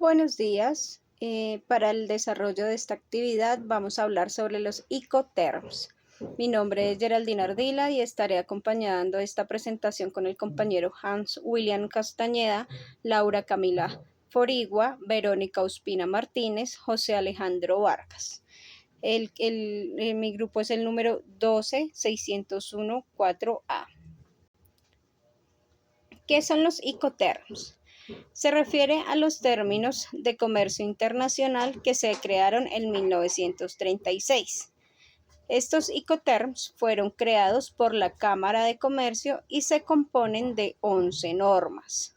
Buenos días. Para el desarrollo de esta actividad vamos a hablar sobre los Incoterms. Mi nombre es Geraldine Ardila y estaré acompañando esta presentación con el compañero Hans William Castañeda, Laura Camila Forigua, Verónica Ospina Martínez, José Alejandro Vargas. Mi grupo es el número 12601-4A. ¿Qué son los Incoterms? Se refiere a los términos de comercio internacional que se crearon en 1936. Estos Incoterms fueron creados por la Cámara de Comercio y se componen de 11 normas.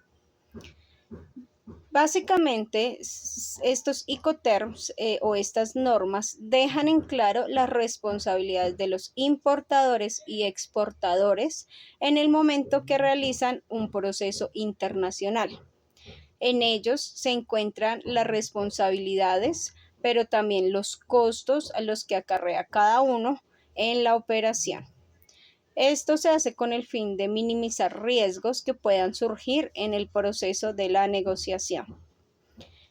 Básicamente, estos Incoterms o estas normas dejan en claro las responsabilidades de los importadores y exportadores en el momento que realizan un proceso internacional. En ellos se encuentran las responsabilidades, pero también los costos a los que acarrea cada uno en la operación. Esto se hace con el fin de minimizar riesgos que puedan surgir en el proceso de la negociación.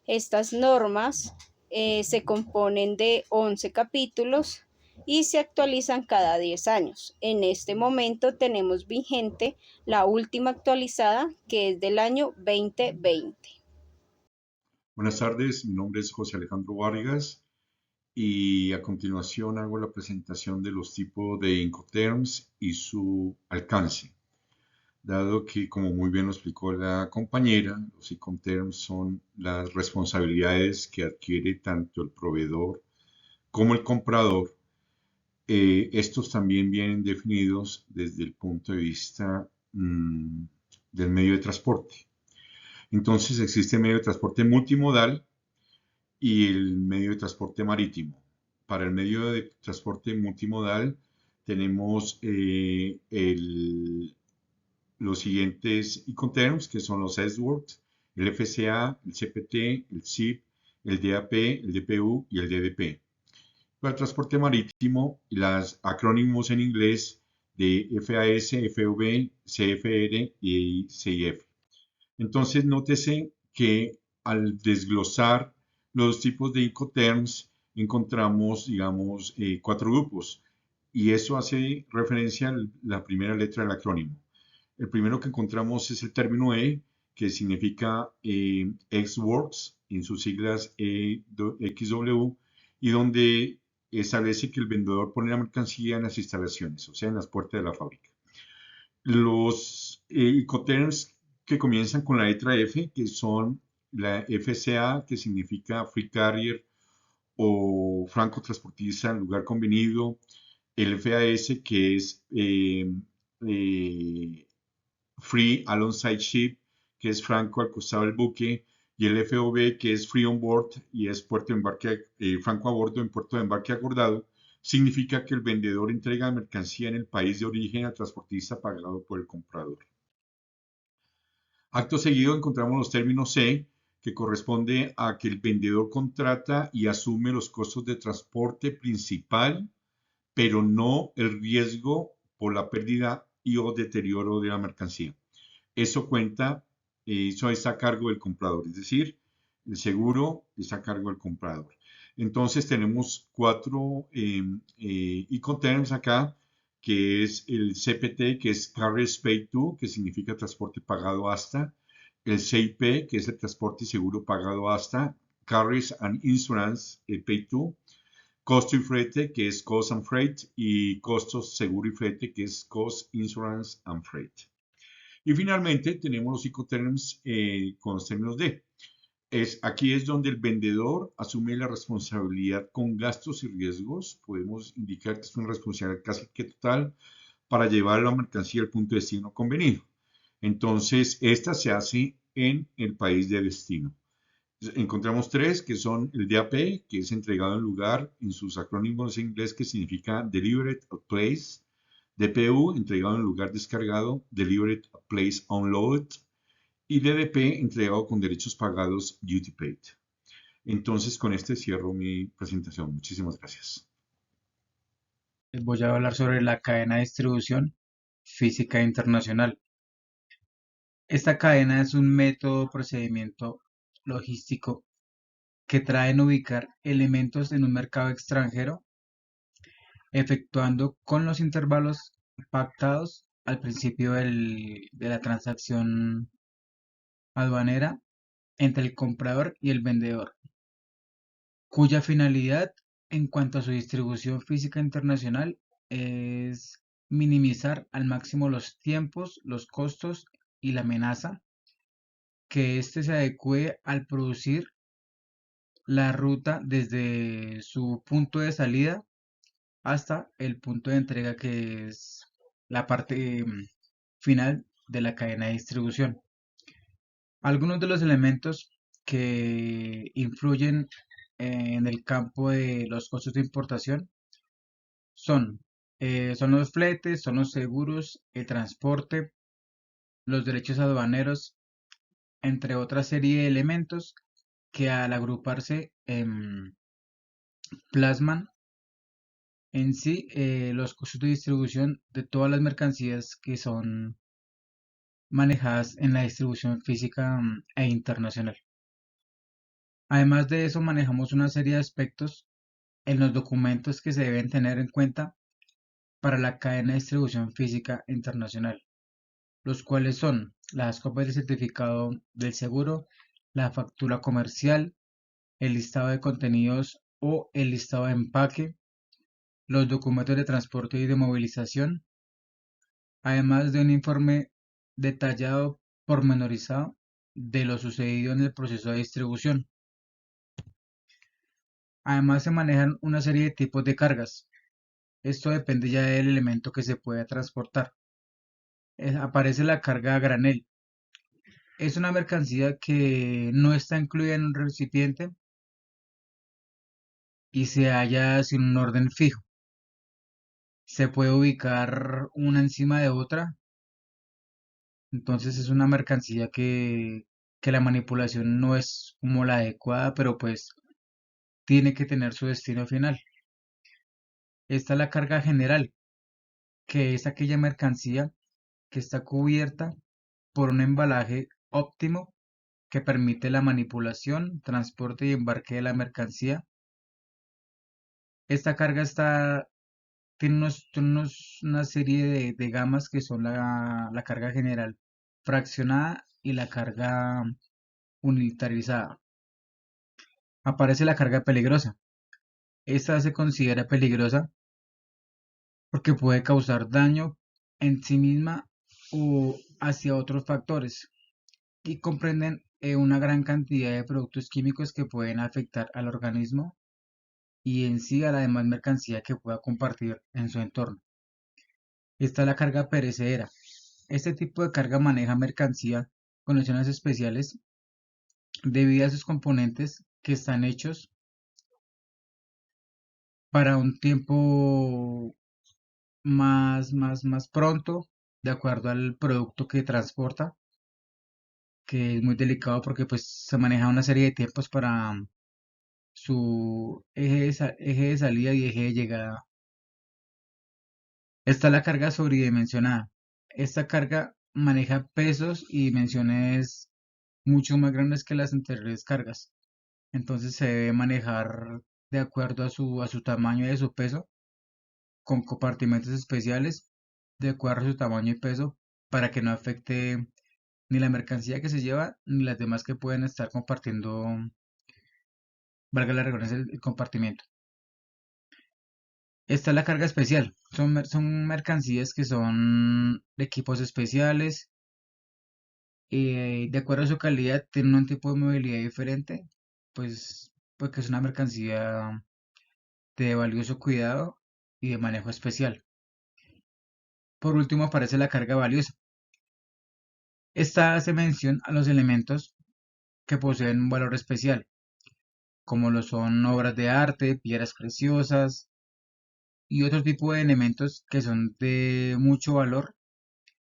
Estas normas se componen de 11 capítulos y se actualizan cada 10 años. En este momento tenemos vigente la última actualizada, que es del año 2020. Buenas tardes, mi nombre es José Alejandro Vargas y a continuación hago la presentación de los tipos de Incoterms y su alcance. Dado que, como muy bien lo explicó la compañera, los Incoterms son las responsabilidades que adquiere tanto el proveedor como el comprador. Estos también vienen definidos desde el punto de vista del medio de transporte. Entonces existe el medio de transporte multimodal y el medio de transporte marítimo. Para el medio de transporte multimodal tenemos los siguientes Incoterms, que son los S-Words, el FCA, el CPT, el CIP, el DAP, el DPU y el DDP. Para el transporte marítimo, los acrónimos en inglés de FAS, FV, CFR y CIF. Entonces, nótese que al desglosar los tipos de Incoterms encontramos, digamos, 4 grupos. Y eso hace referencia a la primera letra del acrónimo. El primero que encontramos es el término E, que significa Ex-Works, en sus siglas XW, y donde establece que el vendedor pone la mercancía en las instalaciones, o sea, en las puertas de la fábrica. Los Incoterms que comienzan con la letra F, que son la FCA, que significa Free Carrier o Franco Transportista en lugar convenido, el FAS, que es Free Alongside Ship, que es Franco al costado del buque, y el FOB, que es Free on Board y es puerto de embarque, Franco a bordo en puerto de embarque acordado, significa que el vendedor entrega mercancía en el país de origen al transportista pagado por el comprador. Acto seguido encontramos los términos C, que corresponde a que el vendedor contrata y asume los costos de transporte principal, pero no el riesgo por la pérdida y o deterioro de la mercancía. Eso eso está a cargo del comprador, es decir, el seguro está a cargo del comprador. Entonces tenemos 4 Incoterms acá, que es el CPT, que es Carriers Paid To, que significa transporte pagado hasta, el CIP, que es el transporte y seguro pagado hasta, Carriers and Insurance Paid To, costo y flete, que es Cost and Freight, y costos, seguro y flete, que es Cost, Insurance and Freight. Y finalmente tenemos los Incoterms con los términos D. Aquí es donde el vendedor asume la responsabilidad con gastos y riesgos. Podemos indicar que es una responsabilidad casi que total para llevar la mercancía al punto de destino convenido. Entonces, esta se hace en el país de destino. Encontramos 3, que son el DAP, que es entregado en lugar, en sus acrónimos en inglés, que significa Delivered at Place. DPU, entregado en lugar descargado, Delivered at Place Unloaded. Y DDP, entregado con derechos pagados, Duty Paid. Entonces, con este cierro mi presentación. Muchísimas gracias. Les voy a hablar sobre la cadena de distribución física internacional. Esta cadena es un método o procedimiento logístico que traen ubicar elementos en un mercado extranjero, efectuando con los intervalos pactados al principio de la transacción aduanera entre el comprador y el vendedor, cuya finalidad en cuanto a su distribución física internacional es minimizar al máximo los tiempos, los costos y la amenaza, que éste se adecue al producir la ruta desde su punto de salida hasta el punto de entrega, que es la parte final de la cadena de distribución. Algunos de los elementos que influyen en el campo de los costos de importación son, son los fletes, son los seguros, el transporte, los derechos aduaneros, entre otra serie de elementos que al agruparse plasman en sí los costos de distribución de todas las mercancías que son manejadas en la distribución física e internacional. Además de eso, manejamos una serie de aspectos en los documentos que se deben tener en cuenta para la cadena de distribución física internacional, los cuales son las copias de certificado del seguro, la factura comercial, el listado de contenidos o el listado de empaque, los documentos de transporte y de movilización, además de un informe detallado, pormenorizado, de lo sucedido en el proceso de distribución. Además se manejan una serie de tipos de cargas. Esto depende ya del elemento que se pueda transportar. Aparece la carga a granel. Es una mercancía que no está incluida en un recipiente y se halla sin un orden fijo. Se puede ubicar una encima de otra. Entonces es una mercancía que la manipulación no es como la adecuada, pero pues tiene que tener su destino final. Está la carga general, que es aquella mercancía que está cubierta por un embalaje óptimo que permite la manipulación, transporte y embarque de la mercancía. Esta carga tiene una serie de gamas que son la carga general fraccionada y la carga unitarizada. Aparece la carga peligrosa. Esta se considera peligrosa porque puede causar daño en sí misma o hacia otros factores y comprenden una gran cantidad de productos químicos que pueden afectar al organismo y en sí a la demás mercancía que pueda compartir en su entorno. Está la carga perecedera. Este tipo de carga maneja mercancía con condiciones especiales debido a sus componentes que están hechos para un tiempo más pronto, de acuerdo al producto que transporta, que es muy delicado porque pues se maneja una serie de tiempos para su eje de salida y eje de llegada. Está la carga sobredimensionada. Esta carga maneja pesos y dimensiones mucho más grandes que las anteriores cargas. Entonces se debe manejar de acuerdo a su tamaño y a su peso, con compartimentos especiales de acuerdo a su tamaño y peso, para que no afecte ni la mercancía que se lleva ni las demás que pueden estar compartiendo, valga la redundancia, el compartimiento. Esta es la carga especial. Son mercancías que son de equipos especiales. De acuerdo a su calidad, tienen un tipo de movilidad diferente, pues porque es una mercancía de valioso cuidado y de manejo especial. Por último aparece la carga valiosa. Esta hace mención a los elementos que poseen un valor especial, como lo son obras de arte, piedras preciosas y otro tipo de elementos que son de mucho valor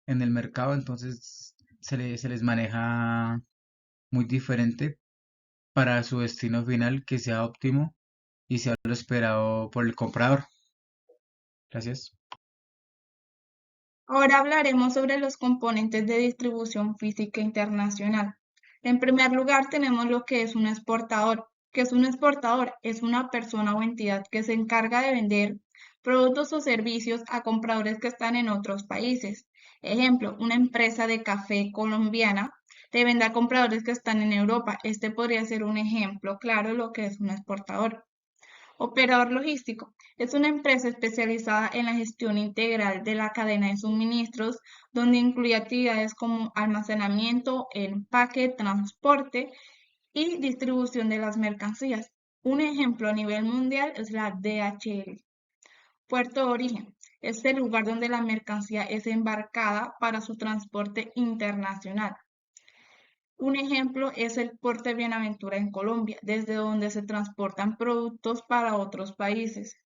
en el mercado, entonces se les maneja muy diferente para su destino final que sea óptimo y sea lo esperado por el comprador. Gracias. Ahora hablaremos sobre los componentes de distribución física internacional. En primer lugar, tenemos lo que es un exportador. ¿Qué es un exportador? Es una persona o entidad que se encarga de vender productos o servicios a compradores que están en otros países. Ejemplo, una empresa de café colombiana le vende a compradores que están en Europa. Este podría ser un ejemplo claro de lo que es un exportador. Operador logístico es una empresa especializada en la gestión integral de la cadena de suministros, donde incluye actividades como almacenamiento, empaque, transporte y distribución de las mercancías. Un ejemplo a nivel mundial es la DHL. Puerto de origen es el lugar donde la mercancía es embarcada para su transporte internacional. Un ejemplo es el puerto de Buenaventura en Colombia, desde donde se transportan productos para otros países.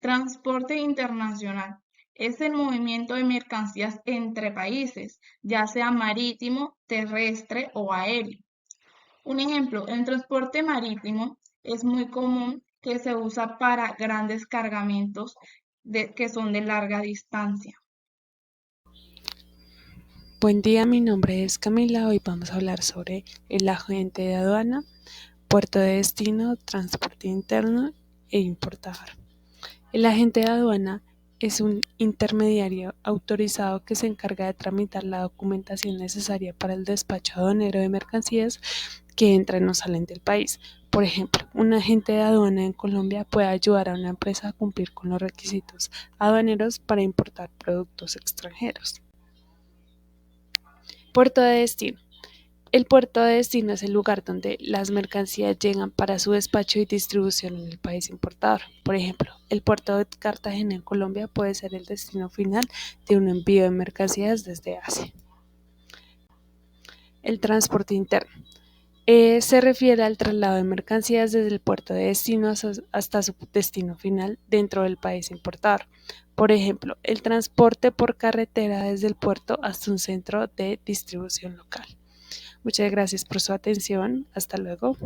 Transporte internacional es el movimiento de mercancías entre países, ya sea marítimo, terrestre o aéreo. Un ejemplo, el transporte marítimo es muy común que se usa para grandes cargamentos que son de larga distancia. Buen día, mi nombre es Camila. Hoy vamos a hablar sobre el agente de aduana, puerto de destino, transporte interno e importador. El agente de aduana es un intermediario autorizado que se encarga de tramitar la documentación necesaria para el despacho aduanero de mercancías que entran o salen del país. Por ejemplo, un agente de aduana en Colombia puede ayudar a una empresa a cumplir con los requisitos aduaneros para importar productos extranjeros. Puerto de destino. El puerto de destino es el lugar donde las mercancías llegan para su despacho y distribución en el país importador. Por ejemplo, el puerto de Cartagena en Colombia puede ser el destino final de un envío de mercancías desde Asia. El transporte interno. Se refiere al traslado de mercancías desde el puerto de destino hasta su destino final dentro del país importador. Por ejemplo, el transporte por carretera desde el puerto hasta un centro de distribución local. Muchas gracias por su atención. Hasta luego.